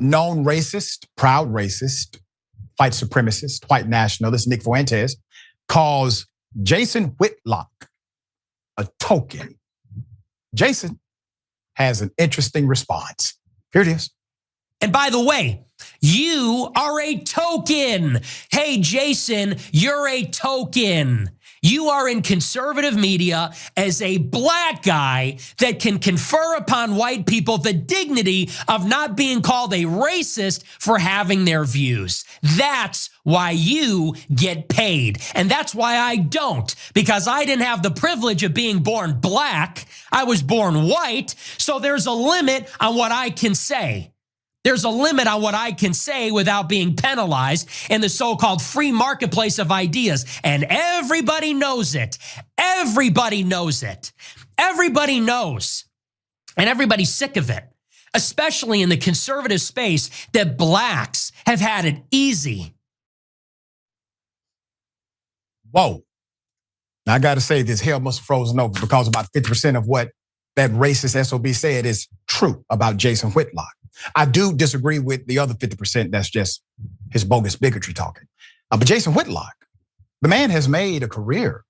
known racist, proud racist, white supremacist, white nationalist, Nick Fuentes, calls Jason Whitlock a token. Jason has an interesting response. Here it is. And by the way, you are a token. Hey, Jason, you're a token. You are in conservative media as a black guy that can confer upon white people the dignity of not being called a racist for having their views. That's why you get paid. And that's why I don't, because I didn't have the privilege of being born black. I was born white. So there's a limit on what I can say. There's a limit on what I can say without being penalized in the so-called free marketplace of ideas. And everybody knows it. Everybody knows it. Everybody knows. And everybody's sick of it, especially in the conservative space, that blacks have had it easy. Whoa. Now, I got to say this hell must have frozen over, because about 50% of what that racist SOB said is true about Jason Whitlock. I do disagree with the other 50%. That's just his bogus bigotry talking. But Jason Whitlock, the man has made a career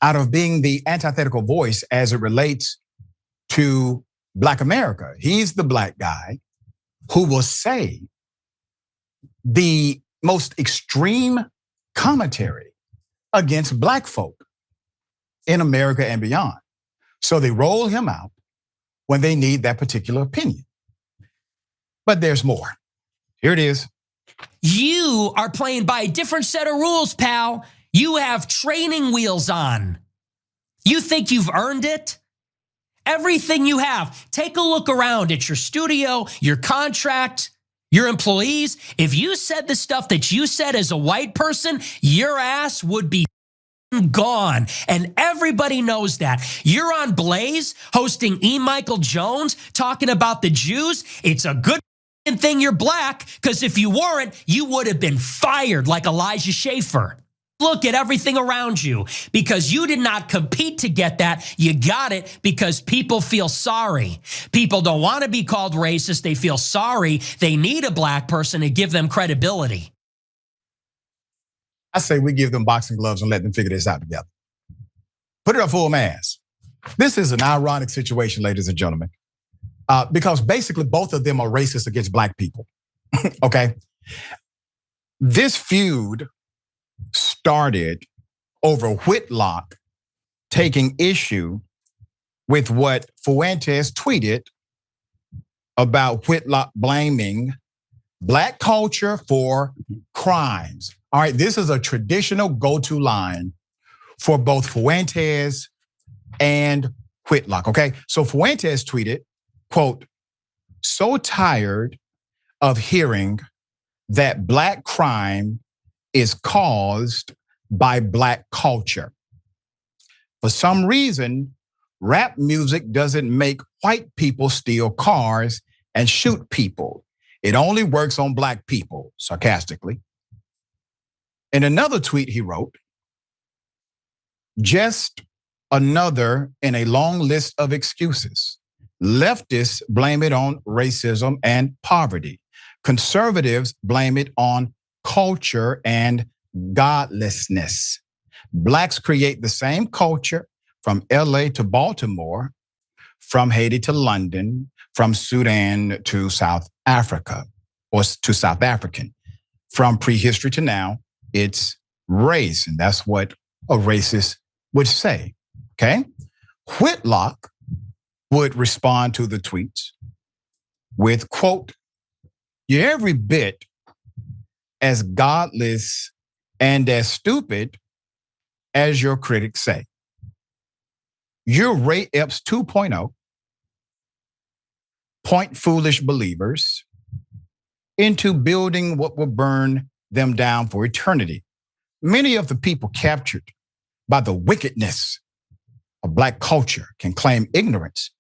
out of being the antithetical voice as it relates to Black America. He's the black guy who will say the most extreme commentary against black folk in America and beyond. So they roll him out when they need that particular opinion. But there's more. Here it is. You are playing by a different set of rules, pal. You have training wheels on. You think you've earned it? Everything you have. Take a look around at your studio, your contract, your employees. If you said the stuff that you said as a white person, your ass would be gone. And everybody knows that. You're on Blaze hosting E. Michael Jones talking about the Jews. It's a good thing you're black, because if you weren't, you would have been fired like Elijah Schaffer. Look at everything around you, because you did not compete to get that. You got it because people feel sorry. People don't want to be called racist. They feel sorry. They need a black person to give them credibility. I say we give them boxing gloves and let them figure this out together. Put it up full mass. This is an ironic situation, ladies and gentlemen. Because basically both of them are racist against black people, okay? This feud started over Whitlock taking issue with what Fuentes tweeted about Whitlock blaming black culture for crimes. All right, this is a traditional go-to line for both Fuentes and Whitlock, okay? So Fuentes tweeted, quote, "So tired of hearing that black crime is caused by black culture. For some reason, rap music doesn't make white people steal cars and shoot people. It only works on black people," sarcastically. In another tweet he wrote, "Just another in a long list of excuses. Leftists blame it on racism and poverty. Conservatives blame it on culture and godlessness. Blacks create the same culture from LA to Baltimore, from Haiti to London, from Sudan to South Africa, or to South African. From prehistory to now, it's race." And that's what a racist would say, okay? Whitlock would respond to the tweets with, quote, "You're every bit as godless and as stupid as your critics say. You're Ray Epps 2.0, point foolish believers into building what will burn them down for eternity. Many of the people captured by the wickedness of black culture can claim ignorance.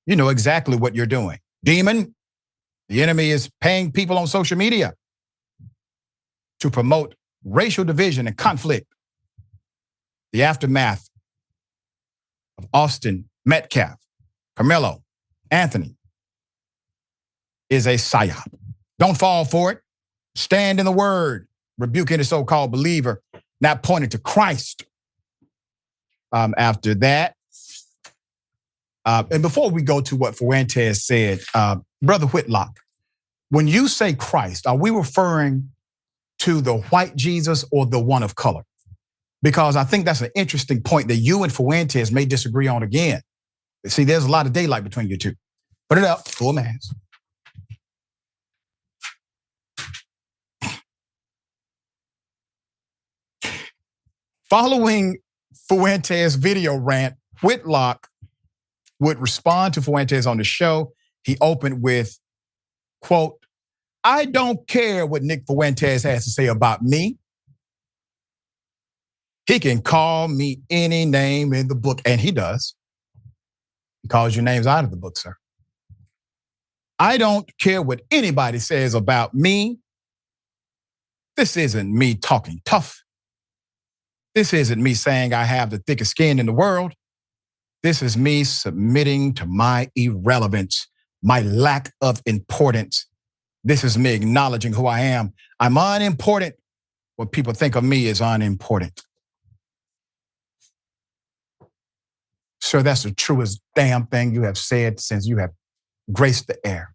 You know exactly what you're doing. Demon, the enemy is paying people on social media to promote racial division and conflict. The aftermath of Austin, Metcalf, Carmelo, Anthony, is a psyop. Don't fall for it. Stand in the word. Rebuke any so-called believer not pointing to Christ. After that, and before we go to what Fuentes said, Brother Whitlock, when you say Christ, are we referring to the white Jesus or the one of color? Because I think that's an interesting point that you and Fuentes may disagree on again. See, there's a lot of daylight between you two. Put it up, full mass. Following Fuentes' video rant, Whitlock would respond to Fuentes on the show. He opened with, quote, "I don't care what Nick Fuentes has to say about me. He can call me any name in the book," and he does. He calls your names out of the book, sir. "I don't care what anybody says about me. This isn't me talking tough. This isn't me saying I have the thickest skin in the world. This is me submitting to my irrelevance, my lack of importance. This is me acknowledging who I am. I'm unimportant. What people think of me is unimportant." Sir, that's the truest damn thing you have said since you have graced the air.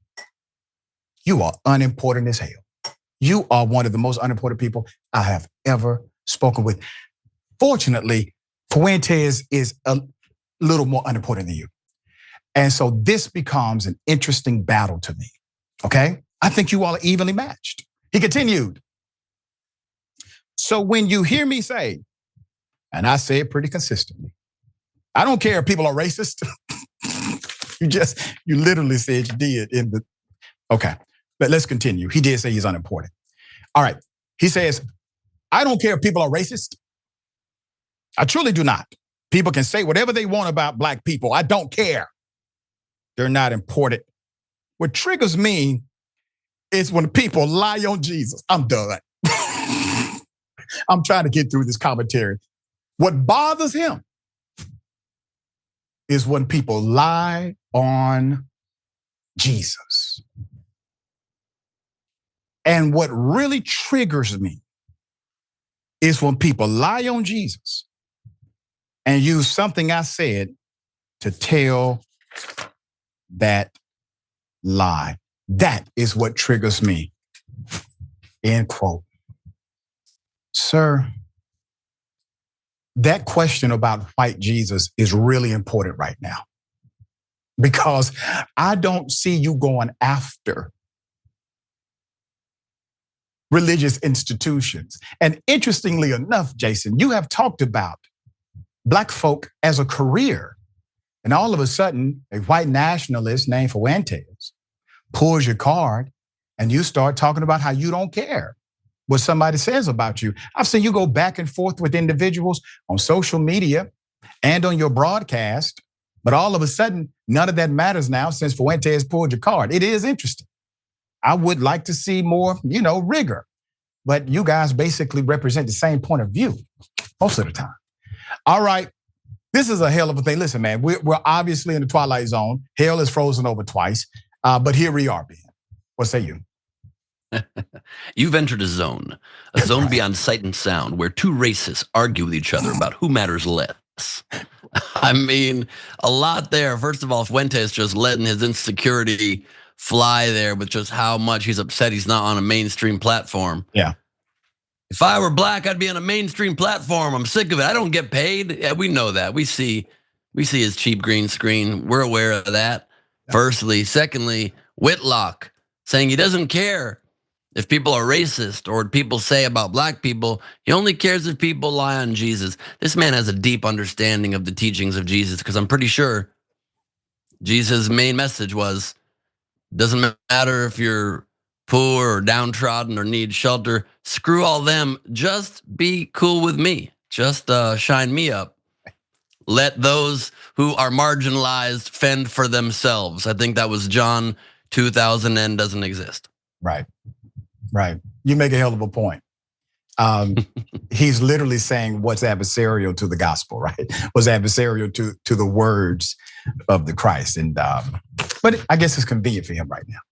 You are unimportant as hell. You are one of the most unimportant people I have ever spoken with. Fortunately, Fuentes is a little more unimportant than you. And so this becomes an interesting battle to me, okay? I think you all are evenly matched. He continued. "So when you hear me say, and I say it pretty consistently, I don't care if people are racist." you literally said you did in the, okay, but let's continue. He did say he's unimportant. All right, he says, "I don't care if people are racist. I truly do not. People can say whatever they want about black people. I don't care. They're not important. What triggers me is when people lie on Jesus." I'm done. I'm trying to get through this commentary. What bothers him is when people lie on Jesus. And what really triggers me is when people lie on Jesus and use something I said to tell that lie. That is what triggers me. End quote. Sir, that question about white Jesus is really important right now, because I don't see you going after religious institutions. And interestingly enough, Jason, you have talked about black folk as a career. And all of a sudden, a white nationalist named Fuentes pulls your card and you start talking about how you don't care what somebody says about you. I've seen you go back and forth with individuals on social media and on your broadcast, but all of a sudden, none of that matters now since Fuentes pulled your card. It is interesting. I would like to see more, rigor, but you guys basically represent the same point of view most of the time. All right, this is a hell of a thing. Listen, man, we're obviously in the twilight zone. Hell is frozen over twice, but here we are, Ben. What say you? You've entered a zone beyond sight and sound, where two racists argue with each other about who matters less. I mean, a lot there. First of all, Fuentes just letting his insecurity fly there with just how much he's upset he's not on a mainstream platform. Yeah. If I were black, I'd be on a mainstream platform. I'm sick of it. I don't get paid. Yeah, we know that. We see his cheap green screen. We're aware of that. Yeah. Firstly. Secondly, Whitlock saying he doesn't care if people are racist or what people say about black people. He only cares if people lie on Jesus. This man has a deep understanding of the teachings of Jesus, because I'm pretty sure Jesus' main message was, doesn't matter if you're poor or downtrodden or need shelter, screw all them, just be cool with me. Just shine me up. Let those who are marginalized fend for themselves. I think that was John 2000 and doesn't exist. Right. You make a hell of a point. He's literally saying what's adversarial to the gospel, right? What's adversarial to the words of the Christ. And but I guess it's convenient for him right now.